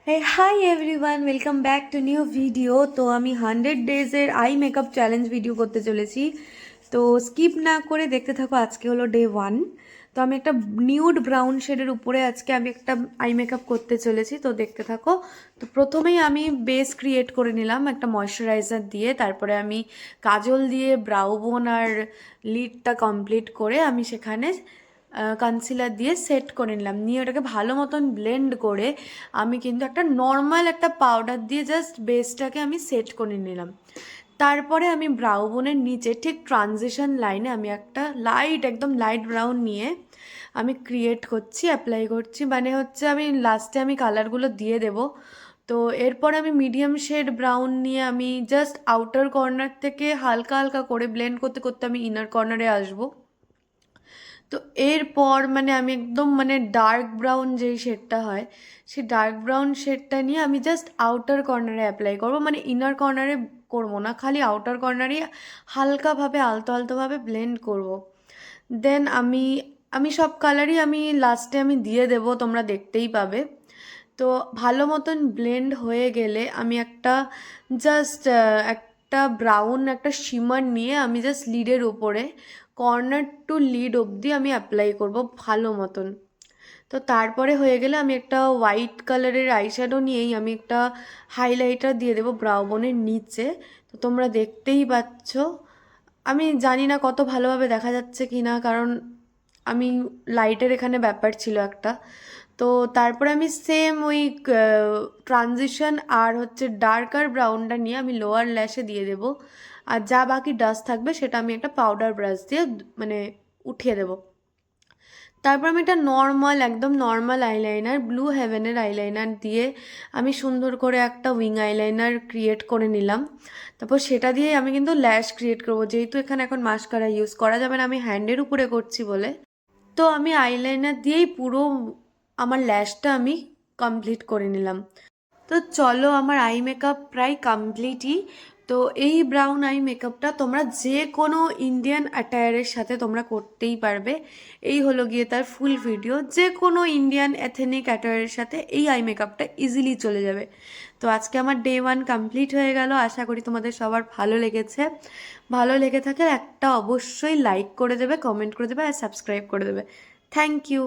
Hey hi everyone, welcome back to new video. তো আমি 100 ডেজের আই মেকআপ চ্যালেঞ্জ ভিডিও করতে চলেছি। তো স্কিপ না করে দেখতে থাকো। আজকে হলো ডে 1। তো আমি একটা নিউড ব্রাউন শেডের উপরে আজকে আমি একটা আই মেকআপ করতে চলেছি, তো দেখতে থাকো। তো প্রথমেই আমি বেস ক্রিয়েট করে নিলাম একটা ময়শ্চারাইজার দিয়ে, তারপরে আমি কাজল দিয়ে ব্রাউ বোন আর লিডটা কমপ্লিট করে আমি সেখানে কনসিলার দিয়ে সেট করে নিলাম। নিয়ে ওটাকে ভালো মতন ব্লেন্ড করে আমি কিন্তু একটা নর্মাল একটা পাউডার দিয়ে জাস্ট বেসটাকে আমি সেট করে নিলাম। তারপরে আমি ব্রাউ বোনের নিচে ঠিক ট্রানজিশন লাইনে আমি একটা একদম লাইট ব্রাউন নিয়ে আমি ক্রিয়েট করছি, অ্যাপ্লাই করছি। মানে হচ্ছে আমি লাস্টে আমি কালারগুলো দিয়ে দেব। তো এরপর আমি মিডিয়াম শেড ব্রাউন নিয়ে আমি জাস্ট আউটার কর্নার থেকে হালকা হালকা করে ব্লেন্ড করতে করতে আমি ইনার কর্নারে আসবো। তো এরপর মানে আমি একদম মানে ডার্ক ব্রাউন যেই শেডটা হয় সেই ডার্ক ব্রাউন শেডটা নিয়ে আমি জাস্ট আউটার কর্নারে অ্যাপ্লাই করবো, মানে ইনার কর্নারে করবো না, খালি আউটার কর্নারেই হালকাভাবে আলতো আলতোভাবে ব্লেন্ড করব। দেন আমি আমি সব কালারই আমি লাস্টে আমি দিয়ে দেব, তোমরা দেখতেই পাবে। তো ভালো মতন ব্লেন্ড হয়ে গেলে আমি জাস্ট একটা ব্রাউন একটা শিমার নিয়ে আমি জাস্ট লিডের উপরে কর্নার টু লিড অবধি আমি অ্যাপ্লাই করব ভালো মতন। তো তারপরে হয়ে গেলে আমি একটা হোয়াইট কালারের আইশ্যাডো নিয়েই আমি একটা হাইলাইটার দিয়ে দেবো ব্রাউ বোনের নিচে। তো তোমরা দেখতেই পাচ্ছ, আমি জানি না কত ভালোভাবে দেখা যাচ্ছে কি না, কারণ আমি লাইটের এখানে ব্যাপার ছিল একটা। তো তারপরে আমি সেম ওই ট্রানজিশন আর হচ্ছে ডার্কার ব্রাউনটা নিয়ে আমি লোয়ার ল্যাশে দিয়ে দেবো। আর যা বাকি ডাস্ট থাকবে সেটা আমি একটা পাউডার ব্রাশ দিয়ে মানে উঠিয়ে দেবো। তারপর আমি একটা একদম নর্মাল আইলাইনার, ব্লু হেভেনের আইলাইনার দিয়ে আমি সুন্দর করে একটা উইং আইলাইনার ক্রিয়েট করে নিলাম। তারপর সেটা দিয়ে আমি কিন্তু ল্যাশ ক্রিয়েট করবো, যেহেতু এখানে এখন মাস্কারা ইউজ করা যাবে না, আমি হ্যান্ডের উপরে করছি বলে। তো আমি আইলাইনার দিয়েই পুরো আমার ল্যাশটা আমি কমপ্লিট করে নিলাম। তো চলো, আমার আই মেকআপ প্রায় কমপ্লিটই। তো এই ব্রাউন আই মেকআপটা তোমরা যে কোনো ইন্ডিয়ান অ্যাটায়ারের সাথে তোমরা করতেই পারবে। এই হলো গিয়ে তার ফুল ভিডিও। যে কোনো ইন্ডিয়ান এথেনিক অ্যাটায়ারের সাথে এই আই মেকআপটা ইজিলি চলে যাবে। তো আজকে আমার ডে 1 কমপ্লিট হয়ে গেল। আশা করি তোমাদের সবার ভালো লেগেছে। ভালো লেগে থাকে একটা অবশ্যই লাইক করে দেবে, কমেন্ট করে দেবে আর সাবস্ক্রাইব করে দেবে। Thank you.